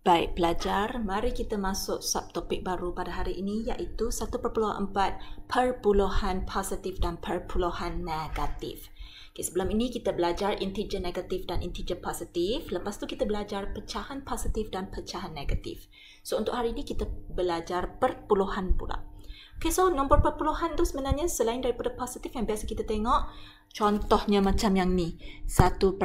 Baik pelajar, mari kita masuk subtopik baru pada hari ini iaitu 1.4 perpuluhan positif dan perpuluhan negatif. Okay, sebelum ini kita belajar integer negatif dan integer positif. Lepas tu kita belajar pecahan positif dan pecahan negatif. So untuk hari ini kita belajar perpuluhan pula. Okay, so nombor perpuluhan tu sebenarnya selain daripada positif yang biasa kita tengok, contohnya macam yang ni, 1.4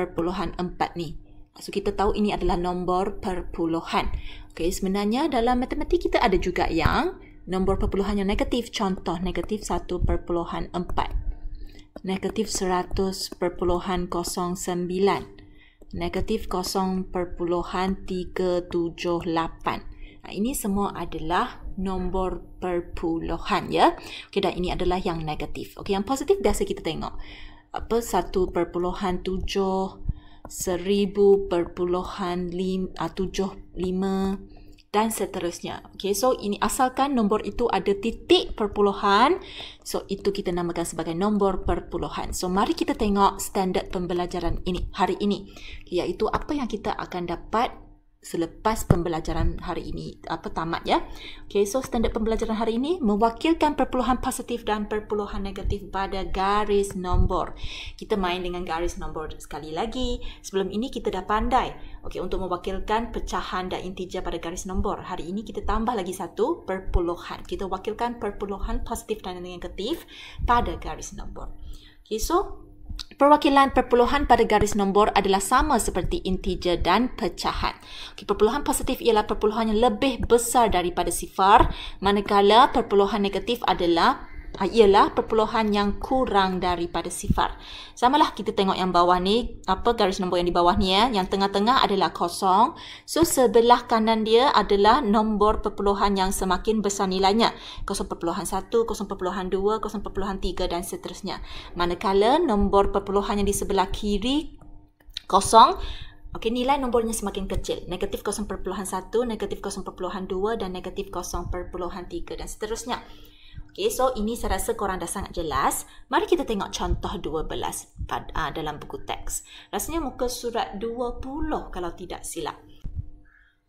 ni. So, kita tahu ini adalah nombor perpuluhan. Okey, sebenarnya dalam matematik kita ada juga yang nombor perpuluhan yang negatif. Contoh, negatif 1.4. Negatif 100.09. Negatif 0.378. Ini semua adalah nombor perpuluhan, ya. Okey, dan ini adalah yang negatif. Okey, yang positif biasa kita tengok. 1.7, 1000.75 dan seterusnya. Okay, so ini asalkan nombor itu ada titik perpuluhan, so itu kita namakan sebagai nombor perpuluhan. So mari kita tengok standard pembelajaran ini hari ini, iaitu apa yang kita akan dapat selepas pembelajaran hari ini tamat, ya. Okay, so standard pembelajaran hari ini mewakilkan perpuluhan positif dan perpuluhan negatif pada garis nombor. Kita main dengan garis nombor sekali lagi. Sebelum ini kita dah pandai, okay, untuk mewakilkan pecahan dan integer pada garis nombor. Hari ini kita tambah lagi satu, perpuluhan. Kita wakilkan perpuluhan positif dan negatif pada garis nombor. Okay, so perwakilan perpuluhan pada garis nombor adalah sama seperti integer dan pecahan. Okay, perpuluhan positif ialah perpuluhan yang lebih besar daripada sifar, manakala perpuluhan negatif ialah perpuluhan yang kurang daripada sifar. Samalah kita tengok yang bawah ni, garis nombor yang di bawah ni, ya. Yang tengah-tengah adalah kosong. So sebelah kanan dia adalah nombor perpuluhan yang semakin besar nilainya. 0.1, 0.2, 0.3 dan seterusnya. Manakala nombor perpuluhan yang di sebelah kiri kosong, okey, nilai nombornya semakin kecil. Negatif 0.1, negatif 0.2 dan negatif 0.3 dan seterusnya. Okay, so ini saya rasa korang dah sangat jelas. Mari kita tengok contoh 12 dalam buku teks. Rasanya muka surat 20 kalau tidak silap.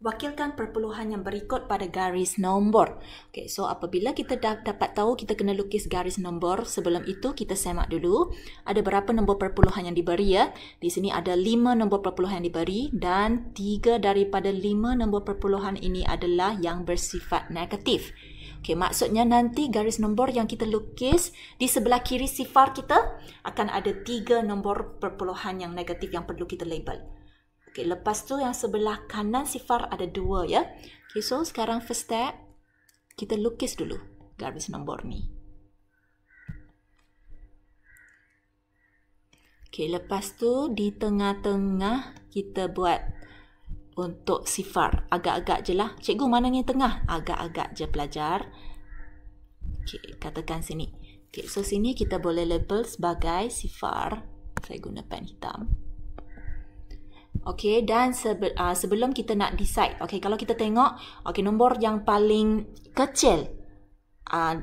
Wakilkan perpuluhan yang berikut pada garis nombor. Okay, so apabila kita dah dapat tahu, kita kena lukis garis nombor. Sebelum itu kita semak dulu ada berapa nombor perpuluhan yang diberi, ya. Di sini ada 5 nombor perpuluhan yang diberi dan 3 daripada 5 nombor perpuluhan ini adalah yang bersifat negatif. Okey, maksudnya nanti garis nombor yang kita lukis di sebelah kiri sifar kita akan ada 3 nombor perpuluhan yang negatif yang perlu kita label. Okey, lepas tu yang sebelah kanan sifar ada 2, ya. Okey, so sekarang first step kita lukis dulu garis nombor ni. Okey, lepas tu di tengah-tengah kita buat untuk sifar. Agak-agak je lah. Cikgu, mana ni tengah? Agak-agak je pelajar. Okay, katakan sini. Okay, so sini kita boleh label sebagai sifar. Saya guna pen hitam. Okay, dan sebelum kita nak decide. Okay, kalau kita tengok, okay, nombor yang paling kecil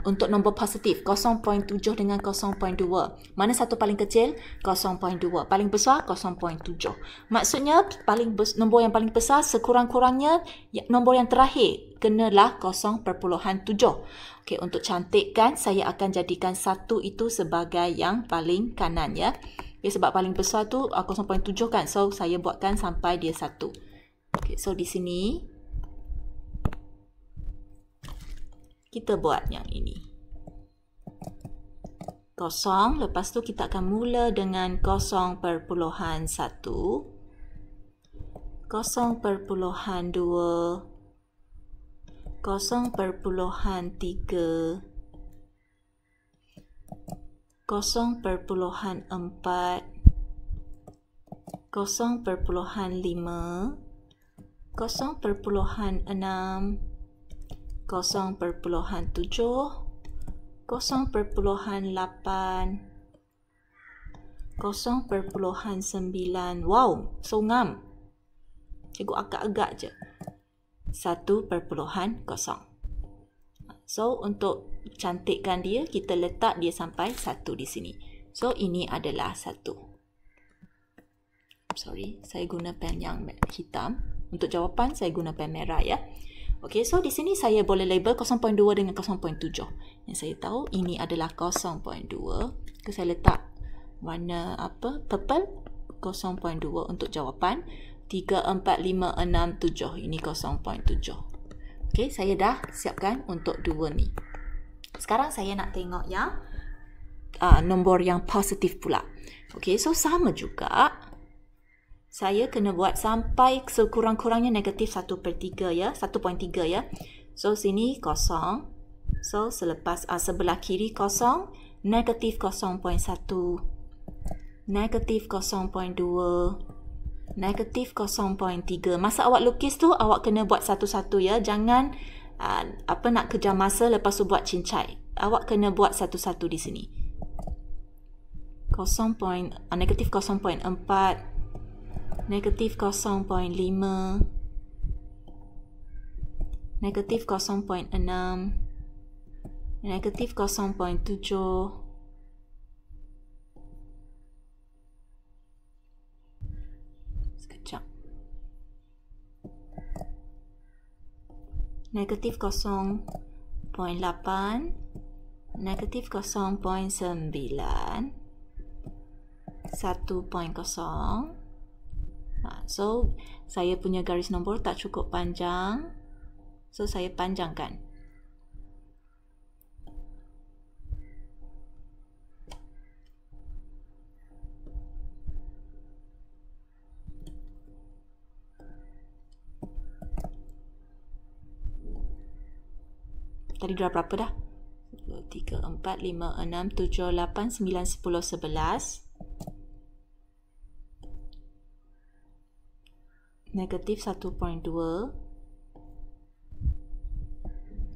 untuk nombor positif 0.7 dengan 0.2. Mana satu paling kecil? 0.2. Paling besar 0.7. Maksudnya nombor yang paling besar sekurang-kurangnya nombor yang terakhir kenalah 0.7. Okey, untuk cantikkan saya akan jadikan 1 itu sebagai yang paling kanan, ya. Okay, sebab paling besar tu 0.7 kan. So saya buatkan sampai dia 1. Okey, so di sini kita buat yang ini. 0, lepas tu kita akan mula dengan 0.1, 0.2, 0.3, 0.4, 0.5, 0.6, 0.7, 0.8, 0.9. Wow, so ngam. Cikgu agak-agak je. 1.0. So untuk cantikkan dia, kita letak dia sampai 1 di sini. So ini adalah 1. Sorry, saya guna pen yang hitam. Untuk jawapan saya guna pen merah ya. Okey, so di sini saya boleh label 0.2 dengan 0.7. Yang saya tahu ini adalah 0.2. Saya letak warna apa? Purple. 0.2 untuk jawapan. 3, 4, 5, 6, 7. Ini 0.7. Okey, saya dah siapkan untuk dua ni. Sekarang saya nak tengok yang nombor yang positif pula. Okey, so sama juga. Saya kena buat sampai sekurang-kurangnya negatif 1/3 ya. 1.3 ya. So, sini kosong. So, selepas sebelah kiri kosong. Negatif 0.1. Negatif 0.2. Negatif 0.3. Masa awak lukis tu, awak kena buat satu-satu ya. Jangan nak kejar masa lepas tu buat cincai. Awak kena buat satu-satu di sini. Negatif 0.4. Negatif 0.5. Negatif 0.6. Negatif 0.7. Sekejap. Negatif 0.8. Negatif 0.9. 1.0. So, saya punya garis nombor tak cukup panjang. So, saya panjangkan. Tadi dah berapa dah? 2, 3, 4, 5, 6, 7, 8, 9, 10, 11. Negatif 1.2.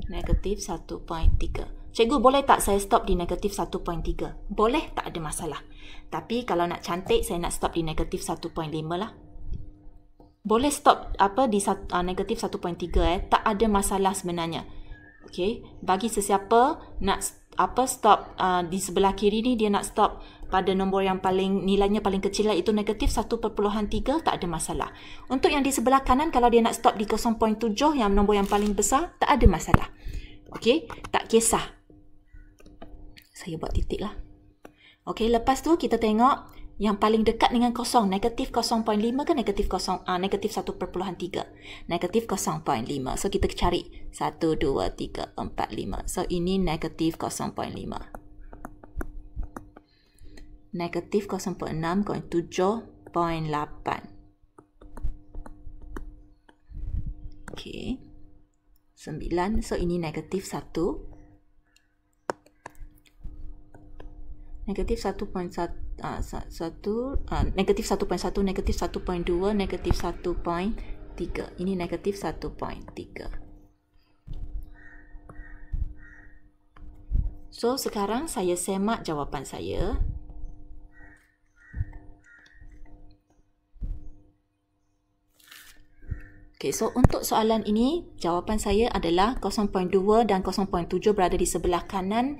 Negatif 1.3. Cikgu, boleh tak saya stop di negatif 1.3? Boleh, tak ada masalah. Tapi kalau nak cantik, saya nak stop di negatif 1.5 lah. Boleh stop di negatif 1.3 tak ada masalah sebenarnya. Okey, bagi sesiapa nak stop di sebelah kiri ni, dia nak stop pada nombor yang nilainya paling kecil iaitu negatif 1.3, tak ada masalah. Untuk yang di sebelah kanan, kalau dia nak stop di 0.7 yang nombor yang paling besar, tak ada masalah. Okey, tak kisah. Saya buat titik lah. Okey, lepas tu kita tengok yang paling dekat dengan kosong, negatif 0.5 ke negatif 1.3? Negatif 0.5. So, kita cari 1, 2, 3, 4, 5. So, ini negatif 0.5. Negatif 0.6, 7.8. Okey. 9. So, ini negatif 1. Negatif 1.1. Negatif 1.1, negatif 1.2, negatif 1.3. Ini negatif 1.3. So, sekarang saya semak jawapan saya. Okay, so untuk soalan ini, jawapan saya adalah 0.2 dan 0.7 berada di sebelah kanan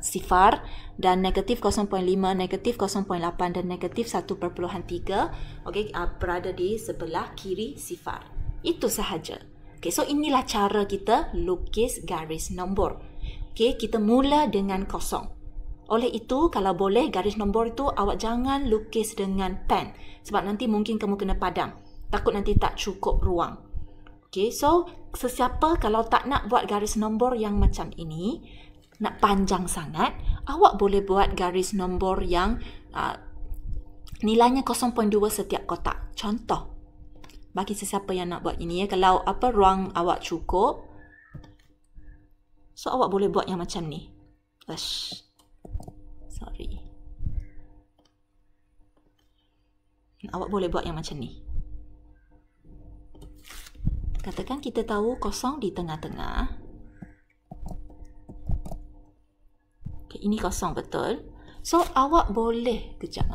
sifar dan negatif 0.5, negatif 0.8 dan negatif 1.3 berada di sebelah kiri sifar. Itu sahaja. Okay, so inilah cara kita lukis garis nombor. Okay, kita mula dengan kosong. Oleh itu, kalau boleh garis nombor itu awak jangan lukis dengan pen sebab nanti mungkin kamu kena padam. Takut nanti tak cukup ruang. Okay, so sesiapa kalau tak nak buat garis nombor yang macam ini, nak panjang sangat, awak boleh buat garis nombor yang nilainya 0.2 setiap kotak. Contoh, bagi sesiapa yang nak buat ini, ya, kalau ruang awak cukup, so awak boleh buat yang macam ni. Sorry. Awak boleh buat yang macam ni. Katakan kita tahu kosong di tengah-tengah. Okay, ini kosong betul. So, awak boleh, kejap.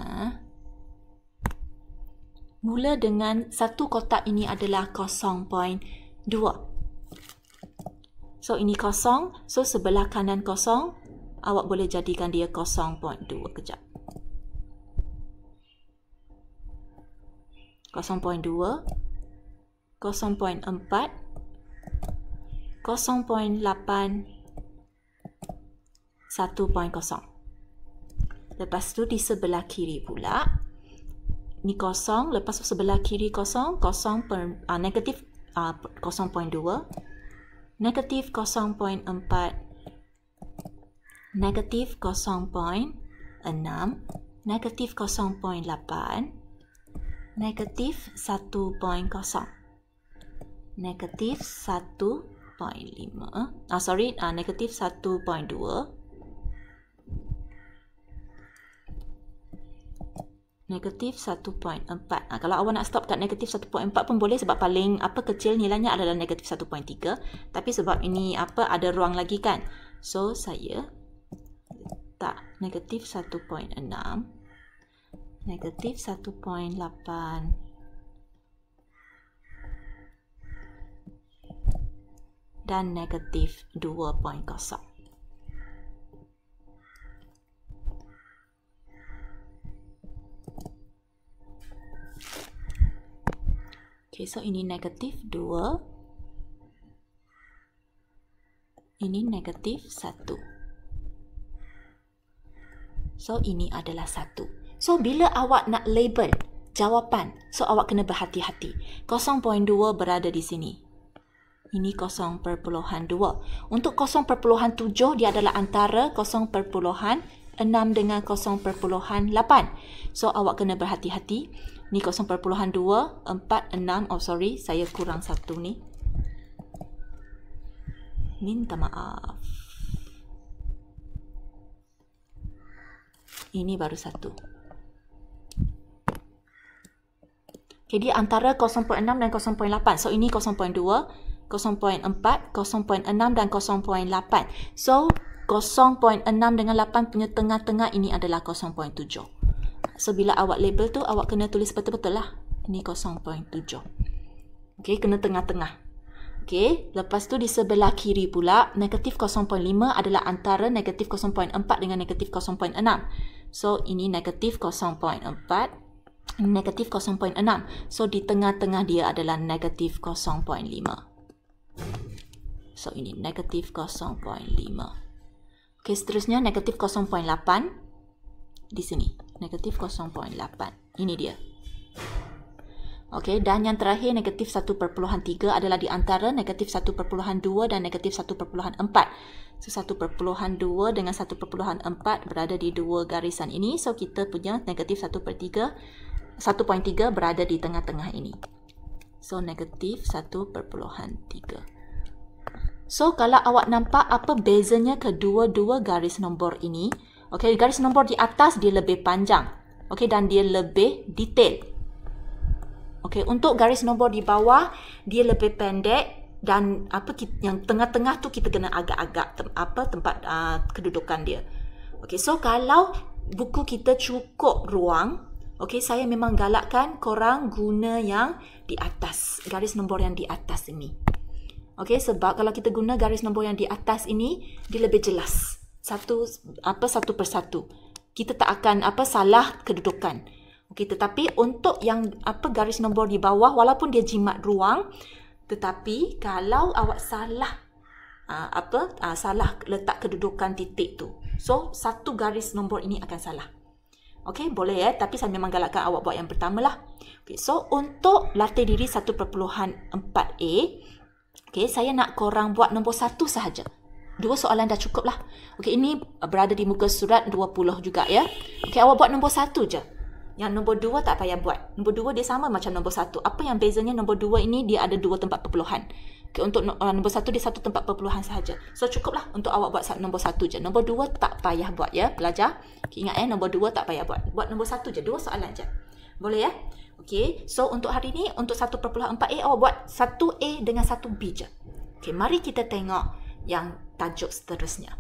Mula dengan satu kotak ini adalah 0.2. So, ini kosong. So, sebelah kanan kosong. Awak boleh jadikan dia 0.2. Kejap. 0.2. 0.4, 0.8, 1.0. Lepas tu di sebelah kiri pula, ni kosong, lepas tu sebelah kiri kosong, negatif 0.2, negatif 0.4, negatif 0.6, negatif 0.8, negatif 1.0, negatif 1.5, negatif 1.2, negatif 1.4. Kalau awak nak stop kat negatif 1.4 pun boleh, sebab paling kecil nilainya adalah negatif 1.3. Tapi sebab ini ada ruang lagi kan. So saya letak negatif 1.6, negatif 1.8, dan negatif 2.0. Okay, so ini negatif 2, ini negatif 1. So, ini adalah 1. So, bila awak nak label jawapan, so awak kena berhati-hati. 0.2 berada di sini. Ini 0.2. Untuk 0.7 dia adalah antara 0.6 dengan 0.8. So, awak kena berhati-hati. Ni 0.2, 4, 6. Oh, sorry. Saya kurang satu ni. Minta maaf. Ini baru satu. Okay, dia antara 0.6 dan 0.8. So, ini 0.2, 0.4, 0.6 dan 0.8. So, 0.6 dengan 8 punya tengah-tengah ini adalah 0.7. So, bila awak label tu, awak kena tulis betul-betul lah. Ini 0.7. Okay, kena tengah-tengah. Okay, lepas tu di sebelah kiri pula, negatif 0.5 adalah antara negatif 0.4 dengan negatif 0.6. So, ini negatif 0.4, negatif 0.6. So, di tengah-tengah dia adalah negatif 0.5. So, ini negatif 0.5. Okay, seterusnya negatif 0.8 di sini. Negatif 0.8. Ini dia. Okey, dan yang terakhir negatif 1.3 adalah di antara negatif 1.2 dan negatif 1.4. So, 1.2 dengan 1.4 berada di dua garisan ini. So, kita punya negatif 1.3 berada di tengah-tengah ini. So, negatif 1.3. So, kalau awak nampak apa bezanya kedua-dua garis nombor ini. Okey, garis nombor di atas dia lebih panjang. Okey, dan dia lebih detail. Okey, untuk garis nombor di bawah dia lebih pendek dan yang tengah-tengah tu kita kena agak-agak tempat kedudukan dia. Okey, so kalau buku kita cukup ruang, okey, saya memang galakkan korang guna yang di atas, garis nombor yang di atas ini. Okey, sebab kalau kita guna garis nombor yang di atas ini, dia lebih jelas. Satu persatu. Kita tak akan salah kedudukan. Okey, tetapi untuk yang garis nombor di bawah, walaupun dia jimat ruang, tetapi kalau awak salah salah letak kedudukan titik tu, so satu garis nombor ini akan salah. Okey, boleh ya, tapi saya memang galakkan awak buat yang pertama lah. Okey, so untuk latih diri 1.4a, okey, saya nak korang buat nombor 1 sahaja. 2 soalan dah cukup lah. Okey, ini berada di muka surat 20 juga ya. Okey, awak buat nombor 1 je. Yang nombor 2 tak payah buat. Nombor 2 dia sama macam nombor 1. Apa yang bezanya nombor 2 ini dia ada 2 tempat perpuluhan. Okay, untuk nombor 1 dia 1 tempat perpuluhan sahaja. So cukuplah untuk awak buat nombor 1 je. Nombor 2 tak payah buat ya, pelajar. Okay, ingat ya, nombor 2 tak payah buat. Buat nombor 1 je, 2 soalan je. Boleh ya? Okey, so untuk hari ni untuk 1.4a awak buat 1a dengan 1b je. Okey, mari kita tengok yang tajuk seterusnya.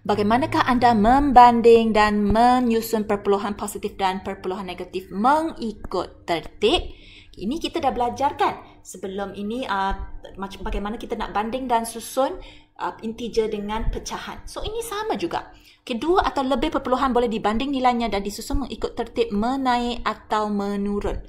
Bagaimanakah anda membanding dan menyusun perpuluhan positif dan perpuluhan negatif mengikut tertib? Ini kita dah belajar kan? Sebelum ini bagaimana kita nak banding dan susun integer dengan pecahan. So ini sama juga. Okay, 2 atau lebih perpuluhan boleh dibanding nilainya dan disusun mengikut tertib menaik atau menurun.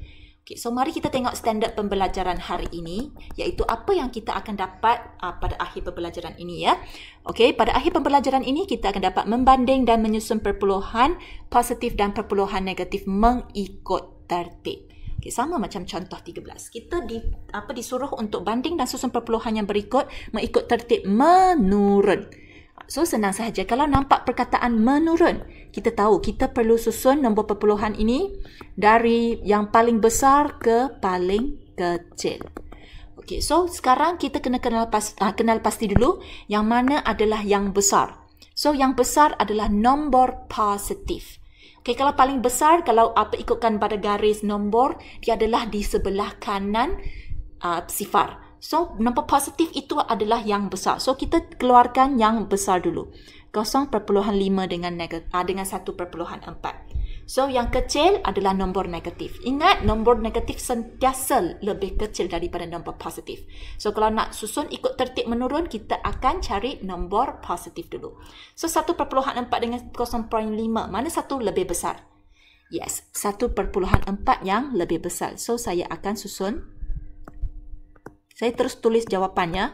Okay, so mari kita tengok standard pembelajaran hari ini, iaitu apa yang kita akan dapat pada akhir pembelajaran ini ya. Okay, pada akhir pembelajaran ini kita akan dapat membanding dan menyusun perpuluhan positif dan perpuluhan negatif mengikut tertib. Okay, sama macam contoh 13. Kita disuruh untuk banding dan susun perpuluhan yang berikut mengikut tertib menurun. So, senang sahaja. Kalau nampak perkataan menurun, kita tahu kita perlu susun nombor perpuluhan ini dari yang paling besar ke paling kecil. Okey, so sekarang kita kena kenal pasti dulu yang mana adalah yang besar. So, yang besar adalah nombor positif. Okey, kalau paling besar, kalau ikutkan pada garis nombor, dia adalah di sebelah kanan sifar. So, nombor positif itu adalah yang besar. So, kita keluarkan yang besar dulu. 0.5 dengan 1.4. So, yang kecil adalah nombor negatif. Ingat, nombor negatif sentiasa lebih kecil daripada nombor positif. So, kalau nak susun ikut tertib menurun, kita akan cari nombor positif dulu. So, 1.4 dengan 0.5. Mana satu lebih besar? Yes, 1.4 yang lebih besar. So, saya akan susun. Saya terus tulis jawapannya.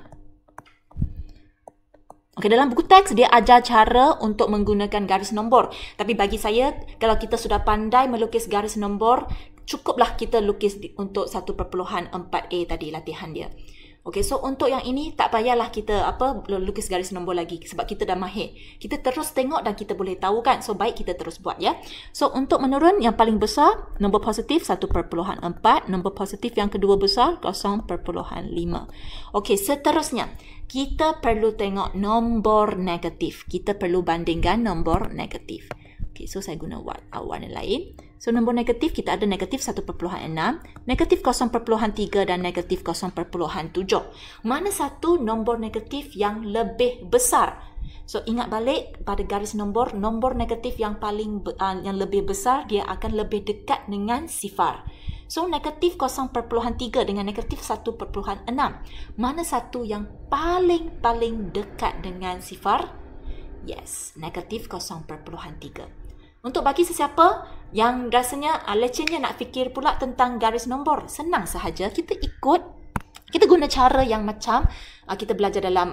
Okey, dalam buku teks dia ajar cara untuk menggunakan garis nombor. Tapi bagi saya, kalau kita sudah pandai melukis garis nombor, cukuplah kita lukis untuk 1.4a tadi latihan dia. Okey, so untuk yang ini tak payahlah kita lukis garis nombor lagi sebab kita dah mahir. Kita terus tengok dan kita boleh tahu kan. So baik kita terus buat ya. So untuk menurun yang paling besar nombor positif 1.4, nombor positif yang kedua besar 0.5. Okey, seterusnya kita perlu tengok nombor negatif. Kita perlu bandingkan nombor negatif. Okey, so saya guna warna lain. So, nombor negatif kita ada negatif 1.6, negatif 0.3 dan negatif 0.7. Mana satu nombor negatif yang lebih besar? So, ingat balik pada garis nombor negatif yang yang lebih besar, dia akan lebih dekat dengan sifar. So, negatif 0.3 dengan negatif 1.6. Mana satu yang paling dekat dengan sifar? Yes, negatif 0.3. Untuk bagi sesiapa yang rasanya lecehnya nak fikir pula tentang garis nombor, senang sahaja kita guna cara yang macam kita belajar dalam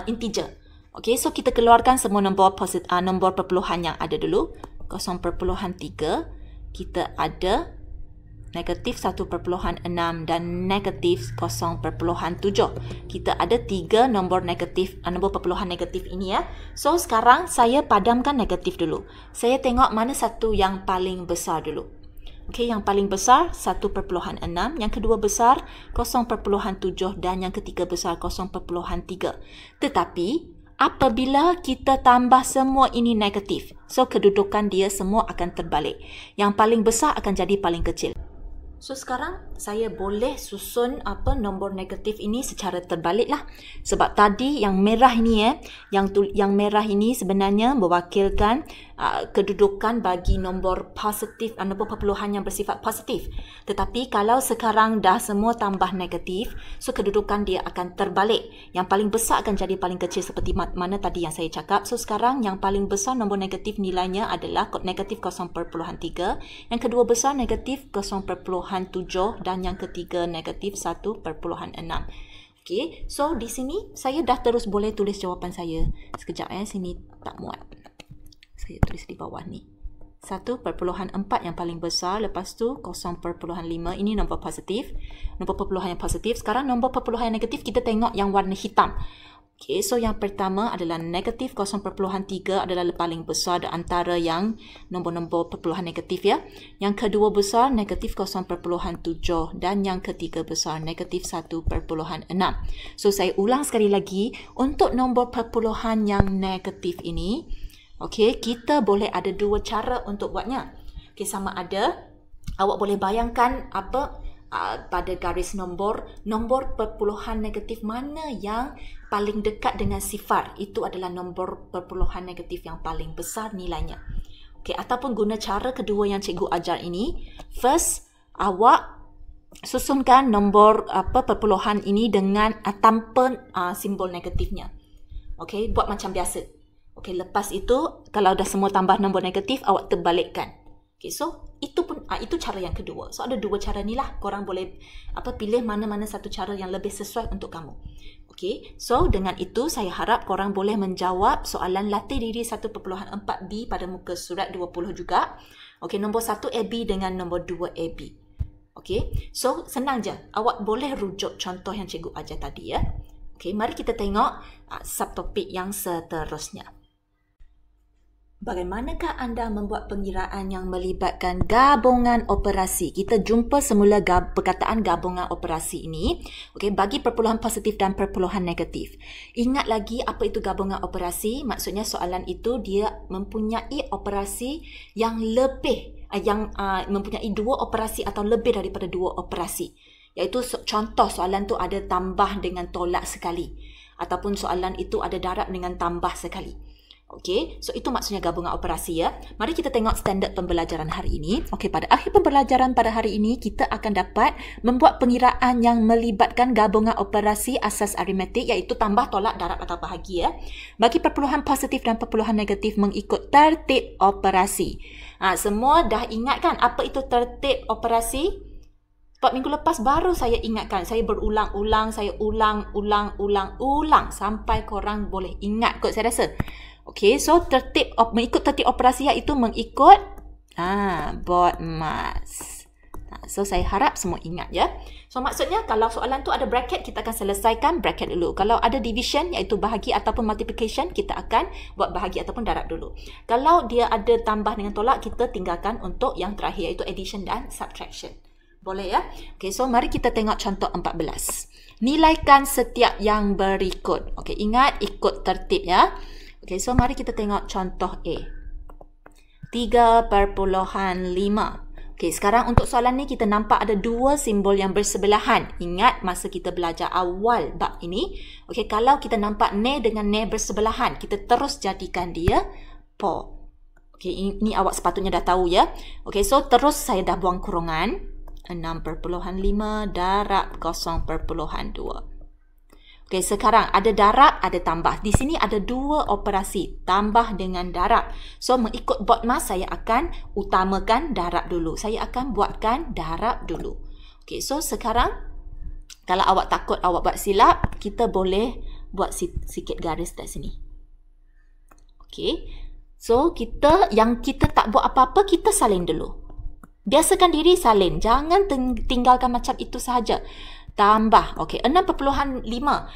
integer. Okey, so kita keluarkan semua nombor perpuluhan yang ada dulu. 0.3 kita ada negatif 1.6 dan negatif 0.7. Kita ada 3 nombor perpuluhan negatif ini ya. So sekarang saya padamkan negatif dulu. Saya tengok mana satu yang paling besar dulu. Okey, yang paling besar 1.6, yang kedua besar 0.7 dan yang ketiga besar 0.3. Tetapi apabila kita tambah semua ini negatif, so kedudukan dia semua akan terbalik. Yang paling besar akan jadi paling kecil. So sekarang saya boleh susun nombor negatif ini secara terbalik lah. Sebab tadi yang merah ini yang merah ini sebenarnya mewakilkan kedudukan bagi nombor positif, nombor perpuluhan yang bersifat positif. Tetapi kalau sekarang dah semua tambah negatif, so kedudukan dia akan terbalik. Yang paling besar akan jadi paling kecil seperti mana tadi yang saya cakap. So sekarang yang paling besar nombor negatif nilainya adalah negatif 0.3, yang kedua besar negatif 0.7 dan yang ketiga negatif 1.6. Okey, so di sini saya dah terus boleh tulis jawapan saya. Sekejap sini tak muat. Saya tulis di bawah ni. 1.4 yang paling besar, lepas tu 0.5, ini nombor positif. Nombor perpuluhan yang positif. Sekarang nombor perpuluhan yang negatif kita tengok yang warna hitam. Okay, so yang pertama adalah negatif 0.3 adalah paling besar di antara yang nombor-nombor perpuluhan negatif ya. Yang kedua besar negatif 0.7 dan yang ketiga besar negatif 1.6. So saya ulang sekali lagi, untuk nombor perpuluhan yang negatif ini, okay, kita boleh ada dua cara untuk buatnya. Okay, sama ada awak boleh bayangkan pada garis nombor perpuluhan negatif mana yang paling dekat dengan sifar, itu adalah nombor perpuluhan negatif yang paling besar nilainya. Okey, ataupun guna cara kedua yang cikgu ajar ini. First, awak susunkan nombor perpuluhan ini dengan tanpa simbol negatifnya. Okey, buat macam biasa. Okey, lepas itu kalau dah semua tambah nombor negatif, awak terbalikkan. Okay, so itu pun itu cara yang kedua. So ada dua cara ni lah. Korang boleh pilih mana-mana satu cara yang lebih sesuai untuk kamu. Okay, so dengan itu saya harap korang boleh menjawab soalan latih diri 1.4b pada muka surat 20 juga. Okay, nombor 1 AB dengan nombor 2 AB. Okay, so senang je. Awak boleh rujuk contoh yang cikgu ajar tadi ya. Okay, mari kita tengok subtopik yang seterusnya. Bagaimanakah anda membuat pengiraan yang melibatkan gabungan operasi? Kita jumpa semula perkataan gabungan operasi ini. Okey, bagi perpuluhan positif dan perpuluhan negatif. Ingat lagi apa itu gabungan operasi? Maksudnya soalan itu dia mempunyai operasi yang lebih, mempunyai dua operasi atau lebih daripada dua operasi. Iaitu contoh soalan tu ada tambah dengan tolak sekali. Ataupun soalan itu ada darab dengan tambah sekali. Okey, so itu maksudnya gabungan operasi ya. Mari kita tengok standard pembelajaran hari ini. Okey, pada akhir pembelajaran pada hari ini, kita akan dapat membuat pengiraan yang melibatkan gabungan operasi asas aritmetik iaitu tambah, tolak, darab atau bahagi ya. Bagi perpuluhan positif dan perpuluhan negatif mengikut tertib operasi. Semua dah ingat kan apa itu tertib operasi? Sebab minggu lepas baru saya ingatkan. Saya berulang-ulang, saya ulang sampai korang boleh ingat kot saya rasa. Okey, so mengikut tertib operasi iaitu mengikut BODMAS. So saya harap semua ingat ya. So maksudnya kalau soalan tu ada bracket, kita akan selesaikan bracket dulu. Kalau ada division iaitu bahagi ataupun multiplication, kita akan buat bahagi ataupun darab dulu. Kalau dia ada tambah dengan tolak, kita tinggalkan untuk yang terakhir iaitu addition dan subtraction. Boleh ya? Okey, so mari kita tengok contoh 14. Nilaikan setiap yang berikut. Okey, ingat ikut tertib ya. Okey, so mari kita tengok contoh A. 3.5. Okey, sekarang untuk soalan ni kita nampak ada dua simbol yang bersebelahan. Ingat masa kita belajar awal bab ini. Okey, kalau kita nampak ne dengan ne bersebelahan, kita terus jadikan dia po. Okey, ini awak sepatutnya dah tahu ya. Okey, so terus saya dah buang kurungan. 6.5 darab 0.2. Okey, sekarang ada darab, ada tambah. Di sini ada dua operasi, tambah dengan darab. So, mengikut BODMAS, saya akan utamakan darab dulu. Saya akan buatkan darab dulu. Okey, so sekarang, kalau awak takut awak buat silap, kita boleh buat sikit garis dari sini. Okey, so yang kita tak buat apa-apa, kita salin dulu. Biasakan diri salin. Jangan tinggalkan macam itu sahaja. Tambah. Okey, 6.5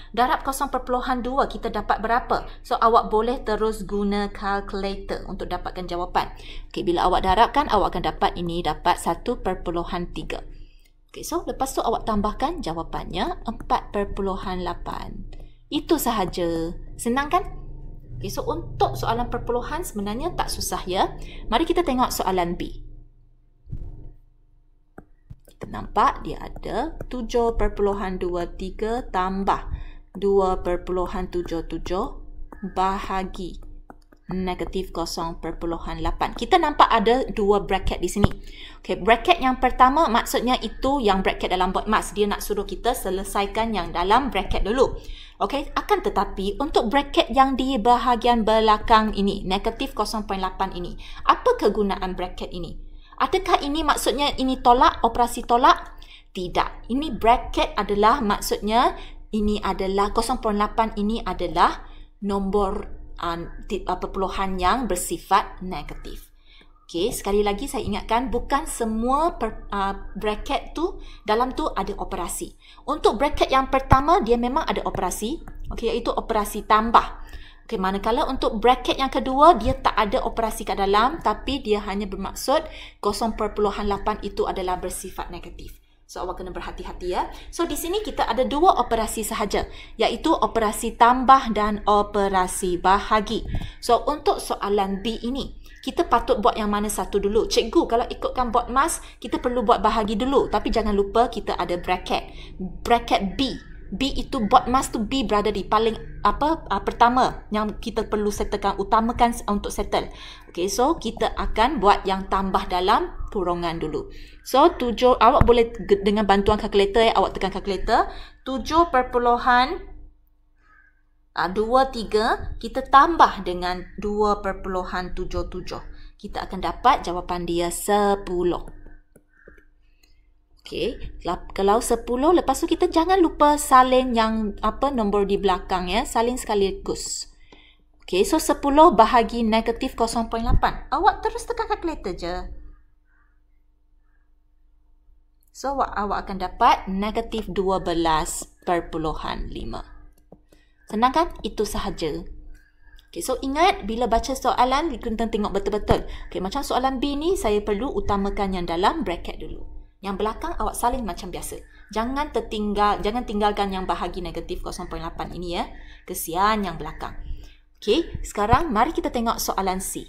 darab 0.2 kita dapat berapa? So, awak boleh terus guna kalkulator untuk dapatkan jawapan. Okey, bila awak darabkan, awak akan dapat ini dapat 1.3. Okey, so lepas tu awak tambahkan jawapannya 4.8. Itu sahaja. Senang kan? Okey, so untuk soalan perpuluhan sebenarnya tak susah ya. Mari kita tengok soalan B. Kita nampak dia ada 7.23 tambah 2.77 bahagi negatif 0.8. Kita nampak ada dua bracket di sini. Okey, bracket yang pertama maksudnya itu yang bracket dalam BODMAS. Dia nak suruh kita selesaikan yang dalam bracket dulu. Okey, akan tetapi untuk bracket yang di bahagian belakang ini, negatif 0.8 ini, apa kegunaan bracket ini? Adakah ini maksudnya ini tolak, operasi tolak? Tidak. Ini bracket adalah maksudnya ini adalah 0.8 ini adalah nombor perpuluhan yang bersifat negatif. Okey, sekali lagi saya ingatkan bukan semua bracket tu dalam tu ada operasi. Untuk bracket yang pertama dia memang ada operasi, okey, iaitu operasi tambah. Okey, manakala untuk bracket yang kedua dia tak ada operasi kat dalam tapi dia hanya bermaksud 0.8 itu adalah bersifat negatif. So awak kena berhati-hati ya. So di sini kita ada dua operasi sahaja iaitu operasi tambah dan operasi bahagi. So untuk soalan B ini kita patut buat yang mana satu dulu? Cikgu, kalau ikutkan BODMAS kita perlu buat bahagi dulu tapi jangan lupa kita ada bracket. Bracket B. B itu BODMAS tu B berada di paling pertama yang kita perlu settlekan, utamakan untuk settle. Okey, so kita akan buat yang tambah dalam kurungan dulu. So 7, awak boleh dengan bantuan kalkulator awak tekan kalkulator, 7.23 kita tambah dengan 2.77. kita akan dapat jawapan dia 10. Okey, kalau 10, lepas tu kita jangan lupa salin yang nombor di belakang ya, salin sekaligus. Okey, so 10 bahagi negatif 0.8. Awak terus tekan kalkulator je. So, awak akan dapat negatif 12.5. Senang kan? Itu sahaja. Okay, so ingat bila baca soalan, kita tengok betul-betul. Okay, macam soalan B ni, saya perlu utamakan yang dalam bracket dulu. Yang belakang awak salin macam biasa. Jangan tinggalkan yang bahagi negatif 0.8 ini ya. Kesian yang belakang. Okay, sekarang mari kita tengok soalan C.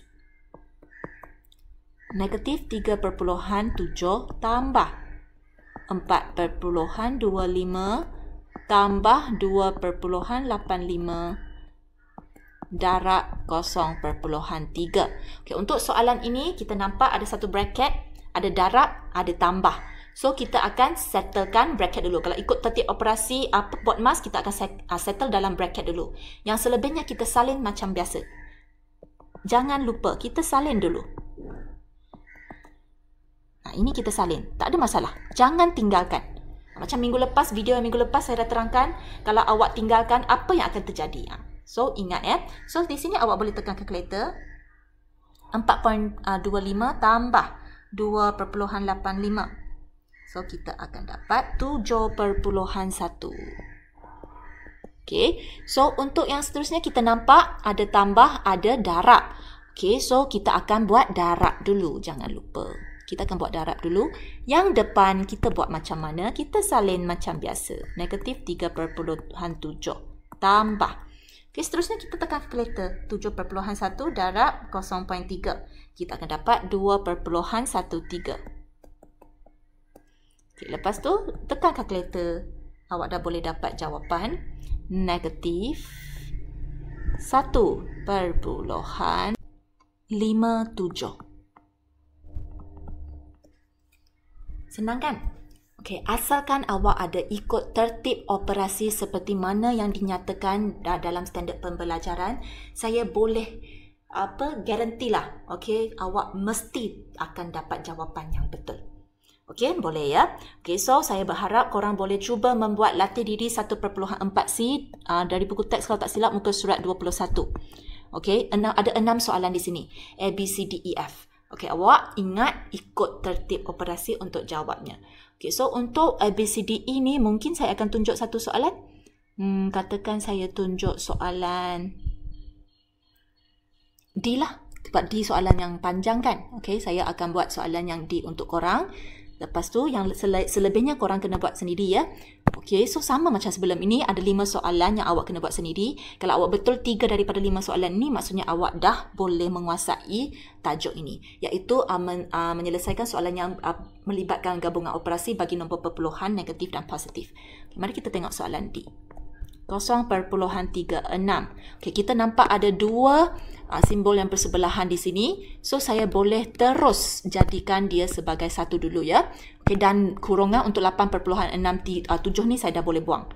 Negatif 3.7 tambah 4.25 tambah 2.85 darab 0.3. Okay, untuk soalan ini kita nampak ada satu bracket, ada darab, ada tambah. So kita akan settlekan bracket dulu. Kalau ikut tertib operasi BODMAS, kita akan settle dalam bracket dulu. Yang selebihnya kita salin macam biasa. Jangan lupa kita salin dulu. Nah, ini kita salin. Tak ada masalah. Jangan tinggalkan. Macam video minggu lepas saya dah terangkan, kalau awak tinggalkan apa yang akan terjadi. So ingat ya. So di sini awak boleh tekan kalkulator. 4.25 tambah 2.85. So kita akan dapat 7.1. Okay. So untuk yang seterusnya kita nampak ada tambah, ada darab. Okay. So kita akan buat darab dulu. Jangan lupa. Kita akan buat darab dulu. Yang depan kita buat macam mana? Kita salin macam biasa. Negatif 3.7 tambah. Okay, seterusnya kita tekan kalkulator. 7.1 darab 0.3. Kita akan dapat 2.13. Okay, lepas tu tekan kalkulator. Awak dah boleh dapat jawapan negatif 1.57. Senang kan? Okey, asalkan awak ada ikut tertib operasi seperti mana yang dinyatakan dalam standard pembelajaran, saya boleh garantilah, okey, awak mesti akan dapat jawapan yang betul. Okey, boleh ya. Okey, so saya berharap korang boleh cuba membuat latih diri 1.4C dari buku teks kalau tak silap muka surat 21. Okey, ada 6 soalan di sini. A, B, C, D, E, F. Okey, awak ingat ikut tertib operasi untuk jawabnya. Okey, so untuk A, B, C, D, E ni mungkin saya akan tunjuk satu soalan. Katakan saya tunjuk soalan D lah. Sebab D soalan yang panjang kan. Okey, saya akan buat soalan yang D untuk korang. Lepas tu yang selebihnya korang kena buat sendiri ya. Okey, so sama macam sebelum ini ada 5 soalan yang awak kena buat sendiri. Kalau awak betul 3 daripada 5 soalan ni, maksudnya awak dah boleh menguasai tajuk ini, iaitu menyelesaikan soalan yang melibatkan gabungan operasi bagi nombor perpuluhan negatif dan positif. Okay, mari kita tengok soalan D. 0.36. Okey, kita nampak ada 2 simbol yang bersebelahan di sini. So saya boleh terus jadikan dia sebagai satu dulu ya. Okey, dan kurungan untuk 8.67 ni saya dah boleh buang.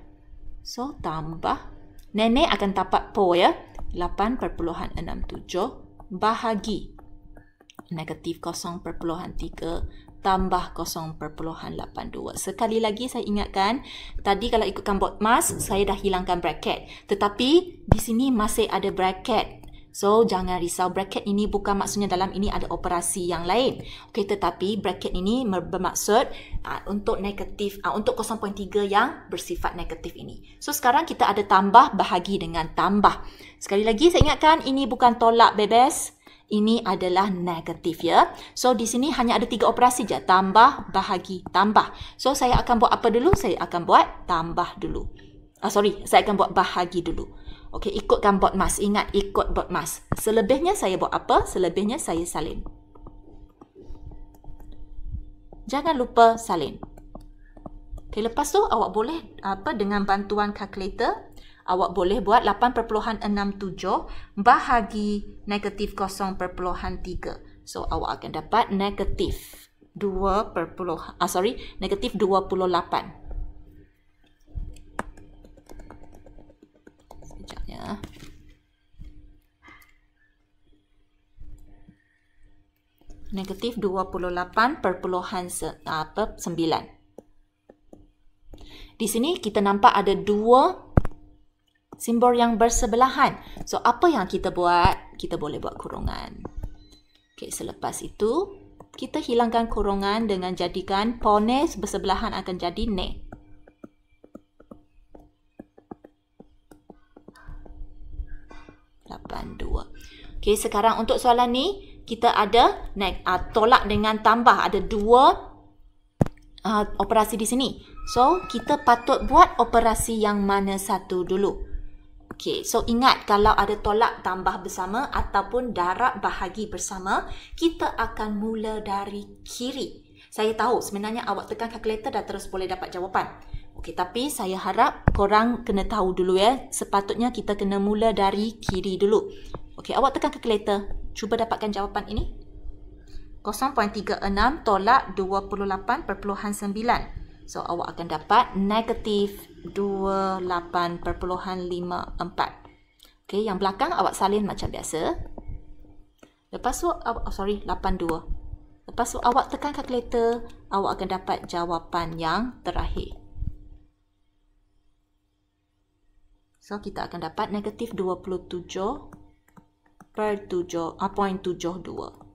So tambah, nenek akan dapat po ya. 8.67 bahagi negatif 0.3 tambah 0.82. Sekali lagi saya ingatkan, tadi kalau ikutkan BODMAS, saya dah hilangkan bracket. Tetapi di sini masih ada bracket. So, jangan risau. Bracket ini bukan maksudnya dalam ini ada operasi yang lain. Okey, tetapi bracket ini bermaksud untuk negatif, untuk 0.3 yang bersifat negatif ini. So, sekarang kita ada tambah bahagi dengan tambah. Sekali lagi saya ingatkan, ini bukan tolak bebas. Ini adalah negatif ya. So di sini hanya ada 3 operasi je. Tambah, bahagi, tambah. So saya akan buat apa dulu? Saya akan buat tambah dulu. Saya akan buat bahagi dulu. Okey, ikutkan BODMAS. Ingat, ikut BODMAS. Selebihnya saya buat apa? Selebihnya saya salin. Jangan lupa salin. Okey, lepas tu awak boleh dengan bantuan kalkulator, awak boleh buat 8.67 bahagi negatif 0.3. So, awak akan dapat negatif 28. Sekejap ya. Negatif 28.9. Di sini kita nampak ada dua simbol yang bersebelahan. So, apa yang kita buat? Kita boleh buat kurungan. Okey, selepas itu, kita hilangkan kurungan dengan jadikan pone bersebelahan akan jadi ne. Okey, sekarang untuk soalan ni, kita ada tolak dengan tambah. Ada dua operasi di sini. So, kita patut buat operasi yang mana satu dulu. Okey, so ingat kalau ada tolak tambah bersama ataupun darab bahagi bersama, kita akan mula dari kiri. Saya tahu sebenarnya awak tekan kalkulator dah terus boleh dapat jawapan. Okey, tapi saya harap korang kena tahu dulu ya. Sepatutnya kita kena mula dari kiri dulu. Okey, awak tekan kalkulator. Cuba dapatkan jawapan ini. 0.36 tolak 28.9. So, awak akan dapat negatif 28.54. Okey, yang belakang awak salin macam biasa. Lepas tu, 82. Lepas tu, awak tekan kalkulator, awak akan dapat jawapan yang terakhir. So, kita akan dapat negatif 27.72.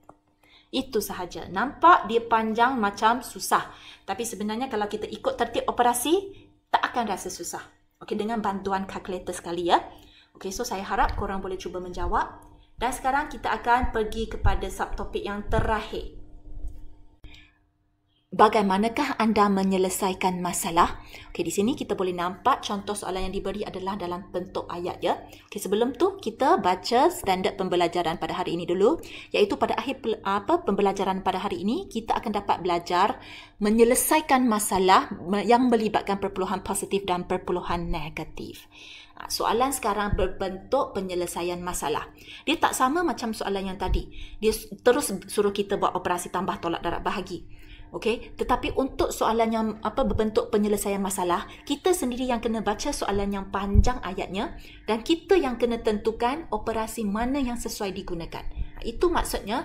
Itu sahaja. Nampak dia panjang macam susah. Tapi sebenarnya kalau kita ikut tertib operasi, tak akan rasa susah. Okey, dengan bantuan kalkulator sekali ya. Okey, so saya harap korang boleh cuba menjawab. Dan sekarang kita akan pergi kepada subtopik yang terakhir. Bagaimanakah anda menyelesaikan masalah? Okey, di sini kita boleh nampak contoh soalan yang diberi adalah dalam bentuk ayat ya. Okey, sebelum tu kita baca standard pembelajaran pada hari ini dulu, iaitu pada akhir pembelajaran pada hari ini kita akan dapat belajar menyelesaikan masalah yang melibatkan perpuluhan positif dan perpuluhan negatif. Soalan sekarang berbentuk penyelesaian masalah. Dia tak sama macam soalan yang tadi. Dia terus suruh kita buat operasi tambah tolak darab bahagi. Okey, tetapi untuk soalan yang berbentuk penyelesaian masalah, kita sendiri yang kena baca soalan yang panjang ayatnya dan kita yang kena tentukan operasi mana yang sesuai digunakan. Itu maksudnya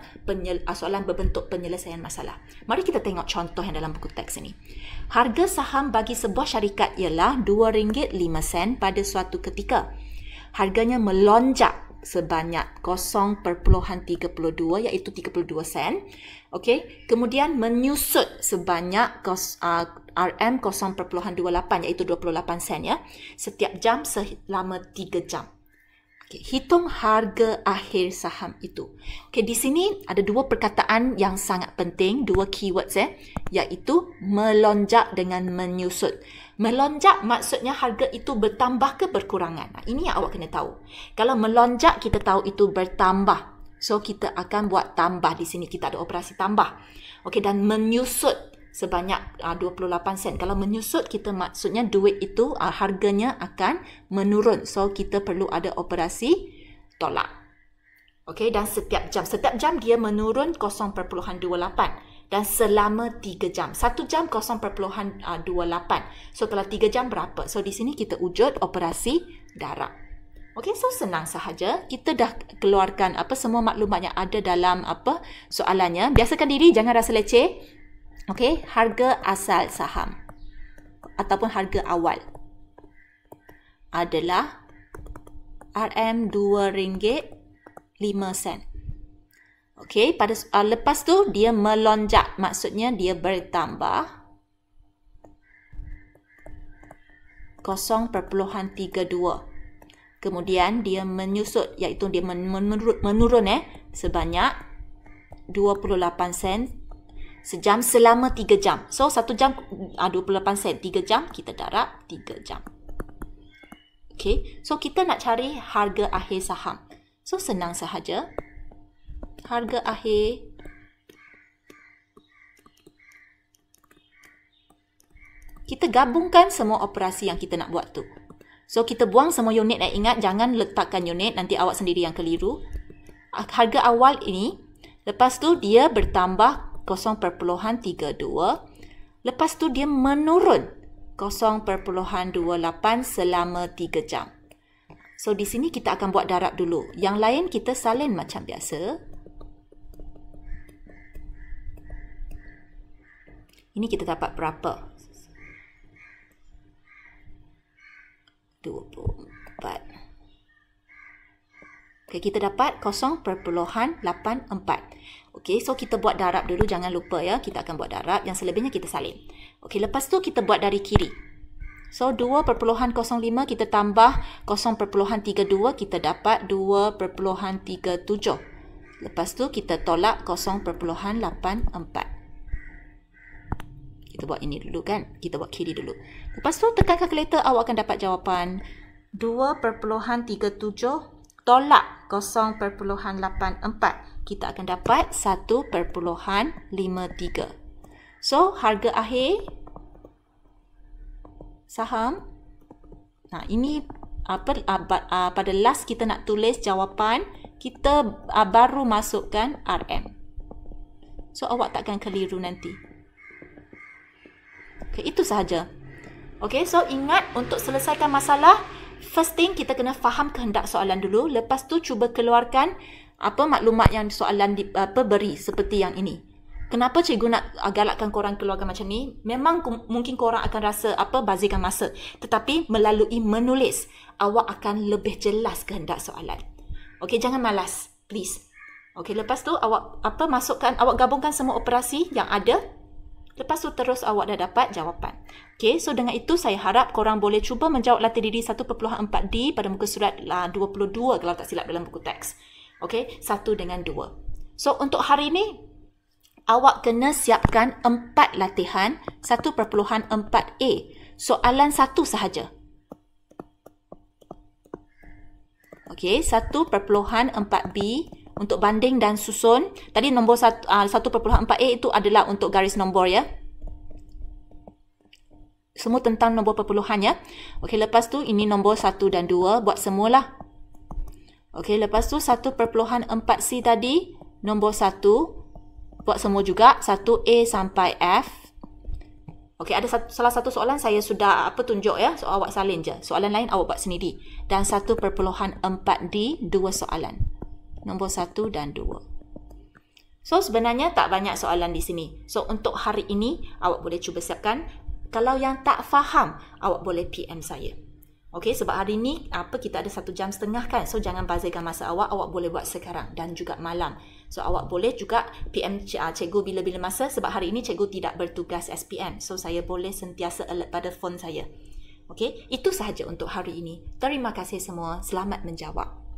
soalan berbentuk penyelesaian masalah. Mari kita tengok contoh yang dalam buku teks ini. Harga saham bagi sebuah syarikat ialah RM2.05 pada suatu ketika. Harganya melonjak sebanyak 0.32 iaitu 32 sen. Okey, kemudian menyusut sebanyak RM0.28 iaitu 28 sen ya, setiap jam selama 3 jam. Okey, hitung harga akhir saham itu. Okey, di sini ada dua perkataan yang sangat penting, dua keywords iaitu melonjak dengan menyusut. Melonjak maksudnya harga itu bertambah ke berkurangan. Ini yang awak kena tahu. Kalau melonjak kita tahu itu bertambah. So kita akan buat tambah di sini. Kita ada operasi tambah. Okey, dan menyusut sebanyak 28 sen. Kalau menyusut kita maksudnya duit itu harganya akan menurun. So kita perlu ada operasi tolak. Okey, dan setiap jam dia menurun 0.28. Dan selama 3 jam. 1 jam 0.28. So, kalau 3 jam berapa? So, di sini kita wujud operasi darab. Okey, so senang sahaja. Kita dah keluarkan semua maklumat yang ada dalam soalannya. Biasakan diri, jangan rasa leceh. Okey, harga asal saham ataupun harga awal adalah RM2.05. Okey, pada lepas tu dia melonjak, maksudnya dia bertambah 0.32. Kemudian dia menyusut, iaitu dia menurun sebanyak 28 sen sejam selama 3 jam. So 1 jam 28 sen, 3 jam kita darab 3 jam. Okey, so kita nak cari harga akhir saham. So senang sahaja. Harga akhir kita gabungkan semua operasi yang kita nak buat tu. So kita buang semua unit, ingat jangan letakkan unit, nanti awak sendiri yang keliru. Harga awal ini, lepas tu dia bertambah 0.32, lepas tu dia menurun 0.28 selama 3 jam. So di sini kita akan buat darab dulu. Yang lain kita salin macam biasa. Ini kita dapat berapa? 24. Okey, kita dapat 0.84. Okey, so kita buat darab dulu, jangan lupa ya. Kita akan buat darab, yang selebihnya kita salin. Okey, lepas tu kita buat dari kiri. So 2.05 kita tambah 0.32, kita dapat 2.37. Lepas tu kita tolak 0.84. Kita buat ini dulu kan. Kita buat kiri dulu. Lepas tu tekan kalkulator, awak akan dapat jawapan 2.37 tolak 0.84. Kita akan dapat 1.53. So, harga akhir saham. Nah, ini pada last kita nak tulis jawapan, kita baru masukkan RM. So, awak takkan keliru nanti. Okay, itu sahaja. Okay, so ingat untuk selesaikan masalah, first thing kita kena faham kehendak soalan dulu. Lepas tu cuba keluarkan apa maklumat yang soalan beri seperti yang ini. Kenapa cikgu nak galakkan korang keluarkan macam ni? Memang mungkin korang akan rasa bazirkan masa. Tetapi melalui menulis, awak akan lebih jelas kehendak soalan. Okay, jangan malas. Please. Okay, lepas tu awak awak gabungkan semua operasi yang ada. Lepas tu terus awak dah dapat jawapan. Okay, so dengan itu saya harap korang boleh cuba menjawab latih diri 1.4D pada muka surat 22 kalau tak silap dalam buku teks. Okay, 1 dengan 2. So untuk hari ini, awak kena siapkan 4 latihan 1.4A. Soalan 1 sahaja. Okay, 1.4B untuk banding dan susun. Tadi nombor 1.4A itu adalah untuk garis nombor ya. Semua tentang nombor perpuluhan ya. Okey, lepas tu ini nombor 1 dan 2. Buat semualah. Okey, lepas tu 1.4C tadi. Nombor 1. Buat semua juga. 1A sampai F. Okey, ada salah satu soalan saya sudah tunjuk ya. So, awak salin je. Soalan lain awak buat sendiri. Dan 1.4D, 2 soalan. Nombor 1 dan 2. So, sebenarnya tak banyak soalan di sini. So, untuk hari ini, awak boleh cuba siapkan. Kalau yang tak faham, awak boleh PM saya. Okey, sebab hari ini, kita ada 1 jam setengah kan. So, jangan bazirkan masa awak. Awak boleh buat sekarang dan juga malam. So, awak boleh juga PM cikgu bila-bila masa. Sebab hari ini, cikgu tidak bertugas SPM. So, saya boleh sentiasa alert pada phone saya. Okey, itu sahaja untuk hari ini. Terima kasih semua. Selamat menjawab.